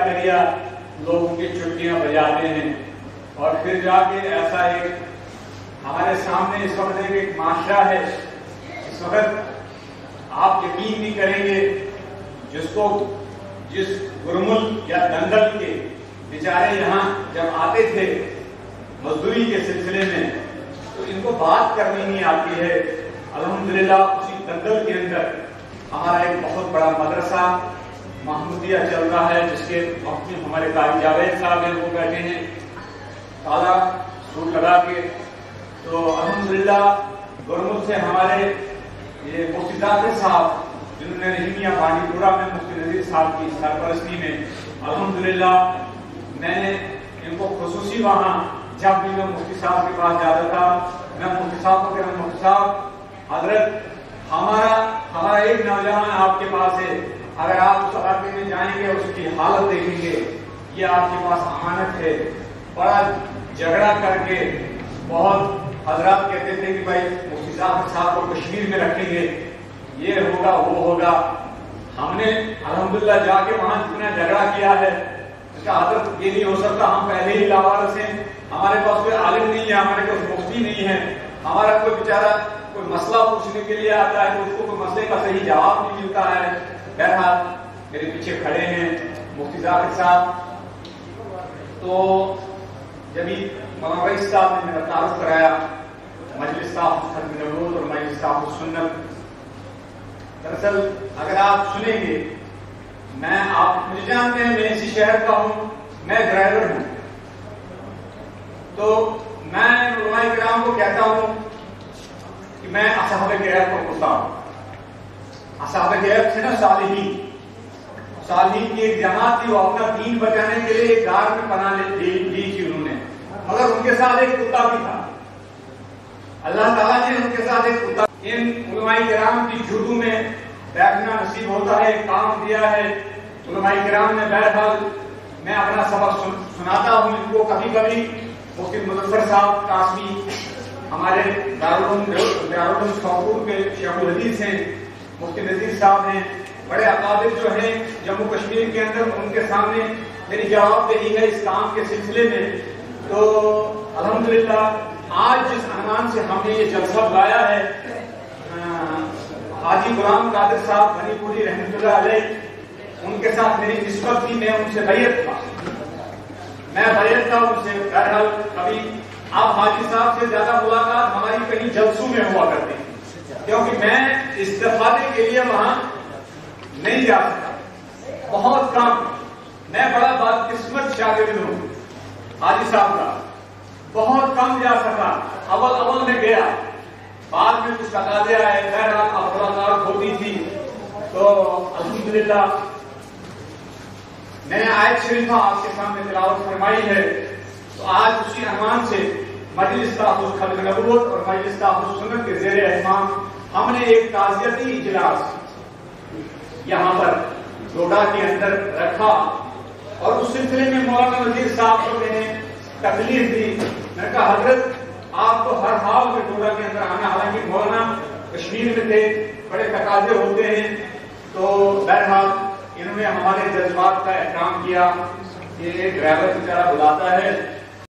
کریا لوگ ان کی چھٹیاں بجاتے ہیں اور پھر جا کے ایسا ایک ہمارے سامنے اس وقت ایک معاشرہ ہے. اس وقت آپ یقین نہیں کریں گے جس گرمل یا دنگل کے بیچارے یہاں جب آتے تھے مزدوری کے سلسلے میں تو ان کو بات کرنی نہیں آتی ہے. الحمدللہ اسی دنگل کے اندر ہمارا ایک بہت بڑا مدرسہ محمودیہ چل رہا ہے جس کے مفتی ہمارے قاری جاوید صاحب ہیں، وہ بیٹھے ہیں کالا سوٹ لگا کے. تو الحمدللہ گرمل سے ہمارے یہ مفتی ذاکر صاحب جنہوں نے رحیمیہ بانڈی پورہ میں مفتی نذیر صاحب کی سرپرستی میں الحمدللہ میں نے ان کو خصوصی وہاں جب بھی میں مفتی صاحب کے پاس جاتا تھا میں مفتی صاحب کو کہا مفتی صاحب حضرت ہمارا ایک نوجوان آپ کے پاس ہے، اگر آپ اس علاقے میں جائیں گے اس کی حالت دیکھیں گے، یہ آپ کے پاس امانت ہے. بڑا جھگڑا کر کے بہت حضرات کہتے تھے کہ بھائی مفتی صاحب کو کشمیر میں رکھیں گے، یہ ہوگا وہ ہوگا. ہم نے الحمدللہ جا کے وہاں جتنا جھگڑا کیا ہے اس کا حضرت یہ نہیں ہو سکتا، ہم پہلے ہی لاوارث ہیں، ہمارے پاس کوئی عالم نہیں ہے، ہمارے پاس مفتی نہیں ہے، ہمارا کوئی بیچارہ کوئی مسئلہ پوچھنے کے لیے آتا ہے تو اس کو کوئی مسئلے کا صحیح جواب نہیں ملتا ہے. بہرحال میرے پیچھے کھڑے ہیں مفتی ذاکر صاحب. تو جبھی مولانا رئیس صاحب نے میرا تعارف کرایا مجلس تحفظ ختم نبوت اور مجلس تحفظ سنت. دراصل اگر آپ سنیں گے آپ مجھے جانتے ہیں میں اسی شہر کا ہوں، میں ڈرائیور ہوں. تو میں علماء کرام کو کہتا ہوں کہ میں اصحاب کہف کو پڑھتا ہوں. اصحاب کہف سے نا صالحین کی ایک جماعت تھی، وہ اپنا دین بچانے کے لیے ایک غار میں پناہ لی تھی انہوں نے، مگر ان کے ساتھ ایک کتا بھی تھا. اللہ تعالیٰ نے ان کے ساتھ ایک کتا ان علماء کرام کی جھوٹوں میں بیٹھنا نصیب ہوتا ہے کام دیا ہے علماء کرام نے. بہرحال میں اپنا سبق سناتا ہوں ان کو. کبھی کبھی مفتی مظفر صاحب قاسمی ہمارے دارالعلوم سوپور کے شیخ الحدیث ہیں، مفتی نذیر صاحب ہیں، بڑے اکابر جو ہیں جموں کشمیر کے اندر، ان کے سامنے میری جواب دہی ہے اس کام کے سلسلے میں. تو الحمدللہ آج جس عنوان سے ہم نے یہ جلسہ بلایا ہے حاجی غلام قادر صاحب بنی پوری رحمۃ اللہ علیہ، ان کے ساتھ میری نسبت تھی، میں ان سے بیعت تھا ان سے. بہرحال کبھی آپ حاجی صاحب سے زیادہ ملاقات ہماری کہیں جلسوں میں ہوا کرتی کیونکہ میں استفادے کے لیے وہاں نہیں جا سکتا، بہت کم. میں بڑا بدقسمت شاگرد ہوں حاجی صاحب کا، بہت کم جا سکا. اول میں گیا، بعد میں کچھ تقاضے آئے، بہرحال اب ملاقات ہوتی تھی. تو الحمدللہ میں نے آیت شریفہ آپ کے سامنے تلاوت فرمائی ہے. تو آج اسی عنوان سے مجلس تحفظ ختم نبوت اور مجلس تحفظ سنت کے زیر اہتمام ہم نے ایک تعزیتی اجلاس یہاں پر ڈوڈا کے اندر رکھا اور اس سلسلے میں مولانا نذیر صاحب کو میں نے تکلیف دی. میں نے کہا حضرت آپ کو ہر حال میں ڈوڈا کے اندر آنا، حالانکہ مولانا کشمیر میں تھے، بڑے تقاضے ہوتے ہیں. تو بہرحال انہوں نے ہمارے جذبات کا احترام کیا. یہ ڈرائیور بیچارہ بلاتا ہے